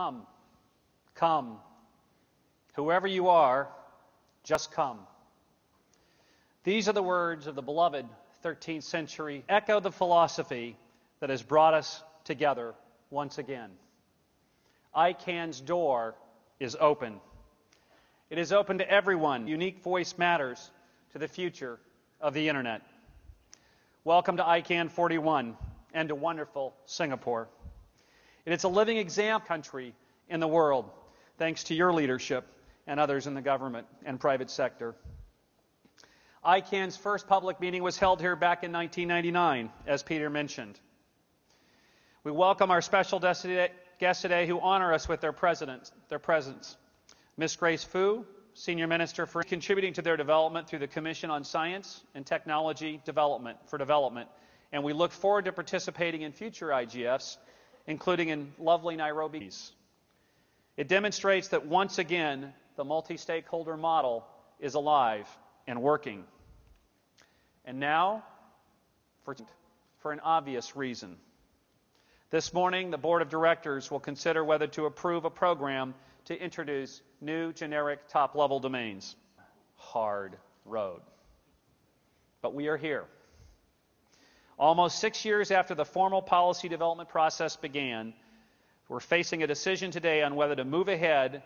Come, come. Whoever you are, just come. These are the words of the beloved 13th century, echo the philosophy that has brought us together once again. ICANN's door is open. It is open to everyone. Unique voice matters to the future of the Internet. Welcome to ICANN 41 and to wonderful Singapore. It is a living example country in the world, thanks to your leadership and others in the government and private sector. ICANN's first public meeting was held here back in 1999, as Peter mentioned. We welcome our special guests today who honor us with their presence. Ms. Grace Fu, Senior Minister for contributing to their development through the Commission on Science and Technology Development, and we look forward to participating in future IGFs, including in lovely Nairobi. It demonstrates that once again the multi-stakeholder model is alive and working. And now, for an obvious reason. This morning, the Board of Directors will consider whether to approve a program to introduce new generic top-level domains. Hard road. But we are here. Almost 6 years after the formal policy development process began, we're facing a decision today on whether to move ahead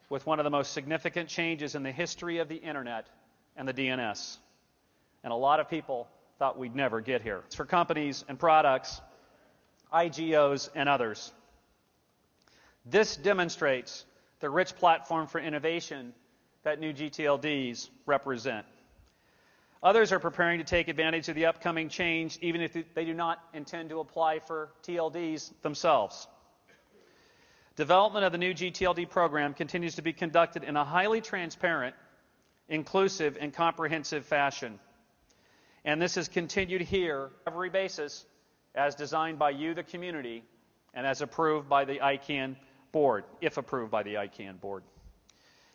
with one of the most significant changes in the history of the Internet and the DNS. And a lot of people thought we'd never get here. It's for companies and products, IGOs, and others. This demonstrates the rich platform for innovation that new GTLDs represent. Others are preparing to take advantage of the upcoming change, even if they do not intend to apply for TLDs themselves. Development of the new GTLD program continues to be conducted in a highly transparent, inclusive, and comprehensive fashion. And this is continued here on every basis as designed by you, the community, and as approved by the ICANN board, if approved by the ICANN board.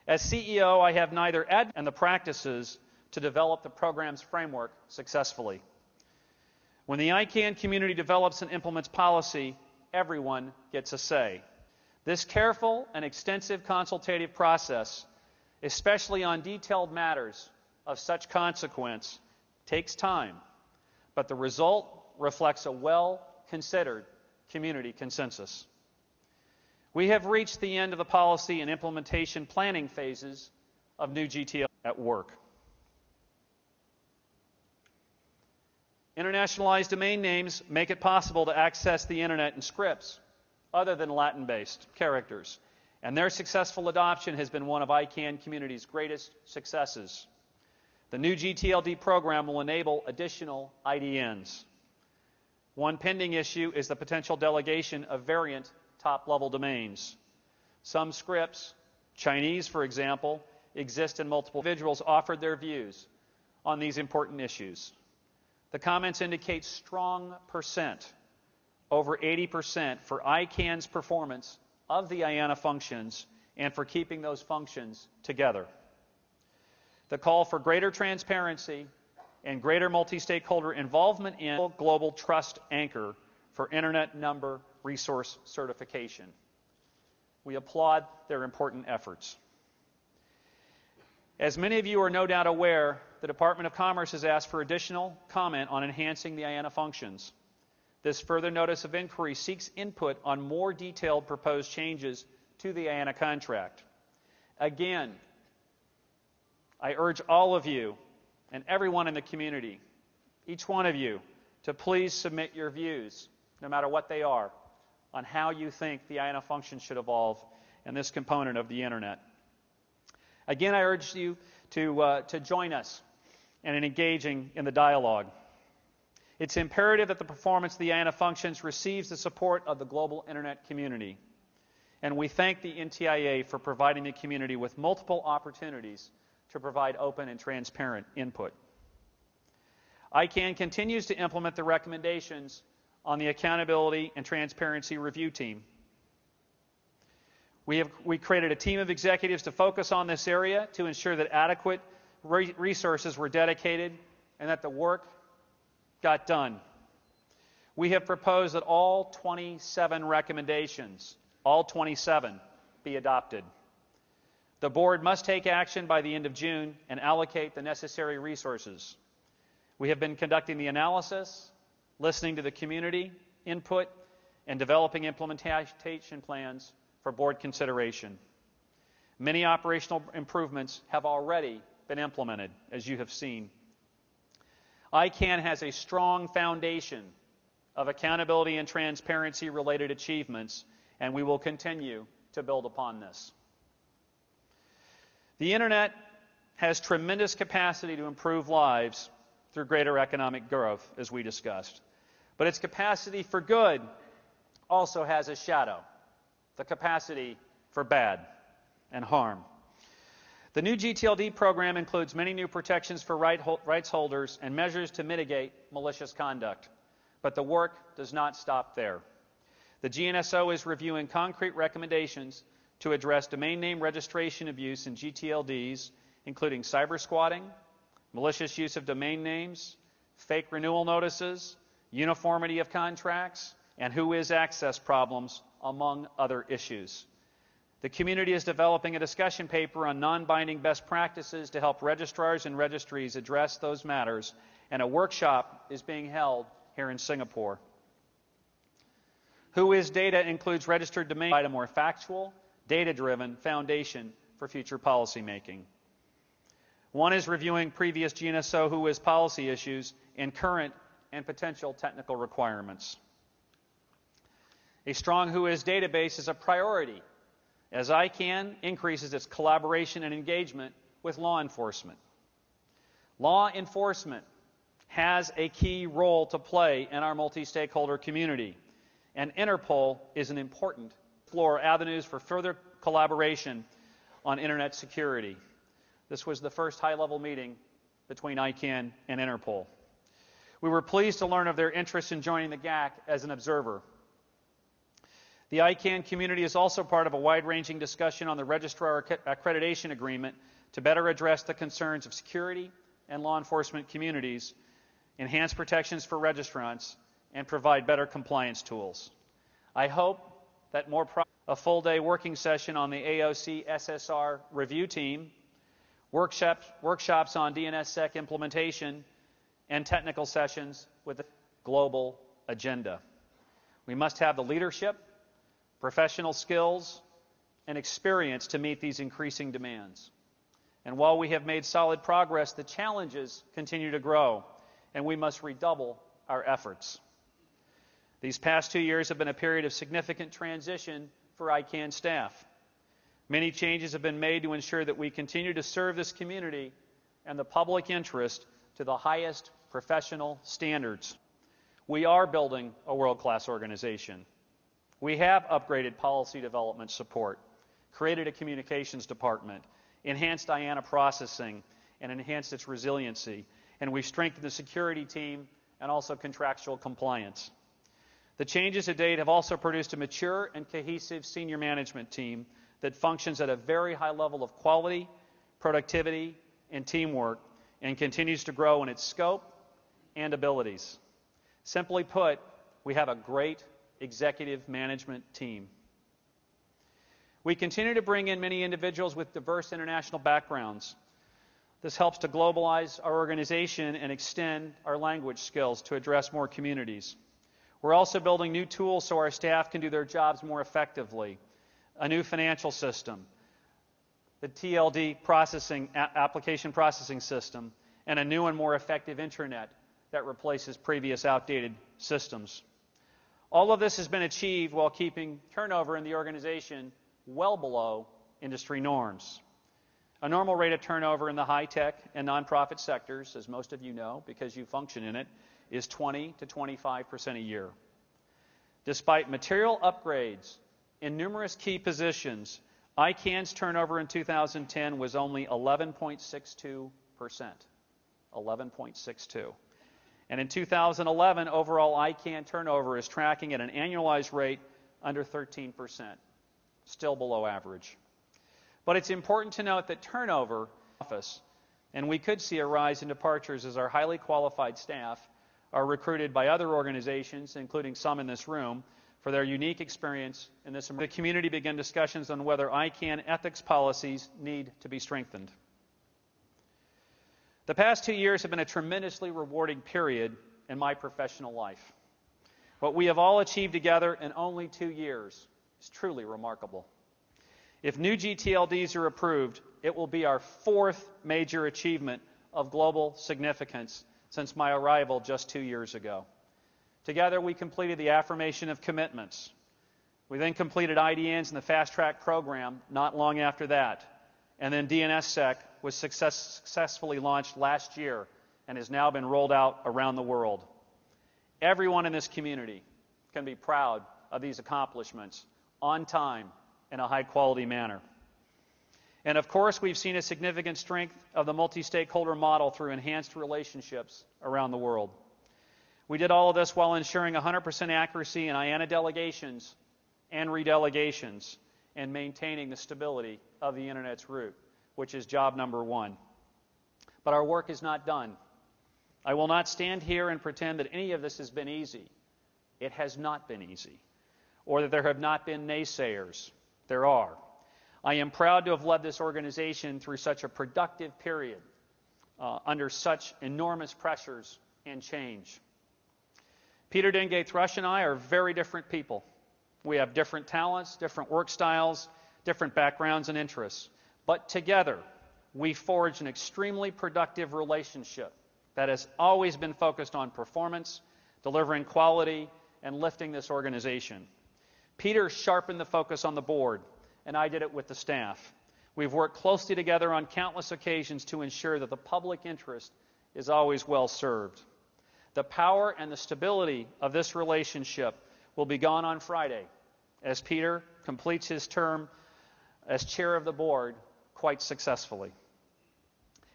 As CEO, I have neither and the practices to develop the program's framework successfully. When the ICANN community develops and implements policy, everyone gets a say. This careful and extensive consultative process, especially on detailed matters of such consequence, takes time, but the result reflects a well-considered community consensus. We have reached the end of the policy and implementation planning phases of new GTL at work. Internationalized domain names make it possible to access the Internet in scripts other than Latin-based characters, and their successful adoption has been one of ICANN community's greatest successes. The new GTLD program will enable additional IDNs. One pending issue is the potential delegation of variant top-level domains. Some scripts, Chinese for example, exist in multiple individuals offered their views on these important issues. The comments indicate strong percent, over 80%, for ICANN's performance of the IANA functions and for keeping those functions together. The call for greater transparency and greater multi-stakeholder involvement in a global trust anchor for Internet Number Resource Certification. We applaud their important efforts. As many of you are no doubt aware, the Department of Commerce has asked for additional comment on enhancing the IANA functions. This further notice of inquiry seeks input on more detailed proposed changes to the IANA contract. Again, I urge all of you and everyone in the community, each one of you, to please submit your views, no matter what they are, on how you think the IANA function should evolve in this component of the Internet. Again, I urge you to join us in engaging in the dialogue. It's imperative that the performance of the IANA functions receives the support of the global Internet community. And we thank the NTIA for providing the community with multiple opportunities to provide open and transparent input. ICANN continues to implement the recommendations on the Accountability and Transparency Review Team. We created a team of executives to focus on this area to ensure that adequate resources were dedicated and that the work got done. We have proposed that all 27 recommendations all 27, be adopted. The board must take action by the end of June and allocate the necessary resources. We have been conducting the analysis, listening to the community input, and developing implementation plans for board consideration. Many operational improvements have already been implemented, as you have seen. ICANN has a strong foundation of accountability and transparency related achievements, and we will continue to build upon this. The Internet has tremendous capacity to improve lives through greater economic growth, as we discussed. But its capacity for good also has a shadow, the capacity for bad and harm. The new GTLD program includes many new protections for rights holders and measures to mitigate malicious conduct. But the work does not stop there. The GNSO is reviewing concrete recommendations to address domain name registration abuse in GTLDs, including cyber squatting, malicious use of domain names, fake renewal notices, uniformity of contracts, and who-is access problems, among other issues. The community is developing a discussion paper on non-binding best practices to help registrars and registries address those matters, and a workshop is being held here in Singapore. Who-is data includes registered domain, provide a more factual, data-driven foundation for future policymaking. One is reviewing previous GNSO who-is policy issues and current and potential technical requirements. A strong who-is database is a priority as ICANN increases its collaboration and engagement with law enforcement. Law enforcement has a key role to play in our multi-stakeholder community, and Interpol is an important explore avenues for further collaboration on Internet security. This was the first high-level meeting between ICANN and Interpol. We were pleased to learn of their interest in joining the GAC as an observer. The ICANN community is also part of a wide-ranging discussion on the Registrar Accreditation Agreement to better address the concerns of security and law enforcement communities, enhance protections for registrants, and provide better compliance tools. I hope that a full-day working session on the AOC SSR review team, workshops on DNSSEC implementation, and technical sessions with a global agenda. We must have the leadership, professional skills, and experience to meet these increasing demands. And while we have made solid progress, the challenges continue to grow, and we must redouble our efforts. These past 2 years have been a period of significant transition for ICANN staff. Many changes have been made to ensure that we continue to serve this community and the public interest to the highest professional standards. We are building a world-class organization. We have upgraded policy development support, created a communications department, enhanced IANA processing, and enhanced its resiliency, and we've strengthened the security team and also contractual compliance. The changes to date have also produced a mature and cohesive senior management team that functions at a very high level of quality, productivity, and teamwork, and continues to grow in its scope and abilities. Simply put, we have a great executive management team. We continue to bring in many individuals with diverse international backgrounds. This helps to globalize our organization and extend our language skills to address more communities. We're also building new tools so our staff can do their jobs more effectively. A new financial system, the TLD application processing system, and a new and more effective intranet that replaces previous outdated systems. All of this has been achieved while keeping turnover in the organization well below industry norms. A normal rate of turnover in the high-tech and nonprofit sectors, as most of you know because you function in it, is 20 to 25% a year. Despite material upgrades in numerous key positions, ICANN's turnover in 2010 was only 11.62%. 11.62. And in 2011, overall ICANN turnover is tracking at an annualized rate under 13%, still below average. But it's important to note that turnover office, and we could see a rise in departures as our highly qualified staff are recruited by other organizations, including some in this room, for their unique experience in this. The community began discussions on whether ICANN ethics policies need to be strengthened. The past 2 years have been a tremendously rewarding period in my professional life. What we have all achieved together in only 2 years is truly remarkable. If new GTLDs are approved, it will be our 4th major achievement of global significance since my arrival just 2 years ago. Together, we completed the affirmation of commitments. We then completed IDNs in the Fast Track program not long after that. And then DNSSEC was successfully launched last year and has now been rolled out around the world. Everyone in this community can be proud of these accomplishments on time in a high-quality manner. And of course, we've seen a significant strength of the multi-stakeholder model through enhanced relationships around the world. We did all of this while ensuring 100% accuracy in IANA delegations and redelegations and maintaining the stability of the Internet's root, which is job number 1. But our work is not done. I will not stand here and pretend that any of this has been easy. It has not been easy. Or that there have not been naysayers. There are. I am proud to have led this organization through such a productive period under such enormous pressures and change. Peter Denge-Thrush and I are very different people. We have different talents, different work styles, different backgrounds and interests. But together, we forged an extremely productive relationship that has always been focused on performance, delivering quality, and lifting this organization. Peter sharpened the focus on the board, and I did it with the staff. We've worked closely together on countless occasions to ensure that the public interest is always well served. The power and the stability of this relationship will be gone on Friday as Peter completes his term as chair of the board quite successfully.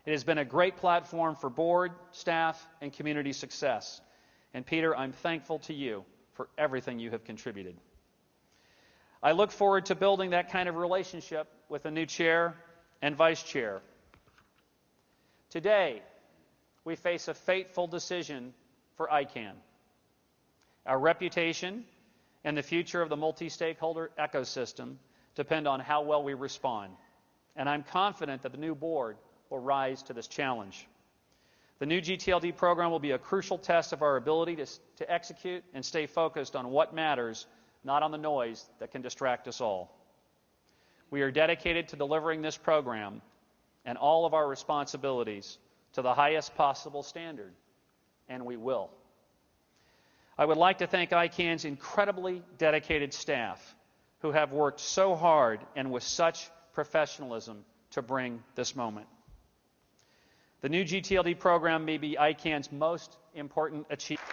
It has been a great platform for board, staff, and community success. And Peter, I'm thankful to you for everything you have contributed. I look forward to building that kind of relationship with the new chair and vice chair. Today, we face a fateful decision for ICANN. Our reputation and the future of the multi-stakeholder ecosystem depend on how well we respond. And I'm confident that the new board will rise to this challenge. The new GTLD program will be a crucial test of our ability to execute and stay focused on what matters, not on the noise that can distract us all. We are dedicated to delivering this program and all of our responsibilities to the highest possible standard, and we will. I would like to thank ICANN's incredibly dedicated staff who have worked so hard and with such professionalism to bring this moment. The new GTLD program may be ICANN's most important achievement.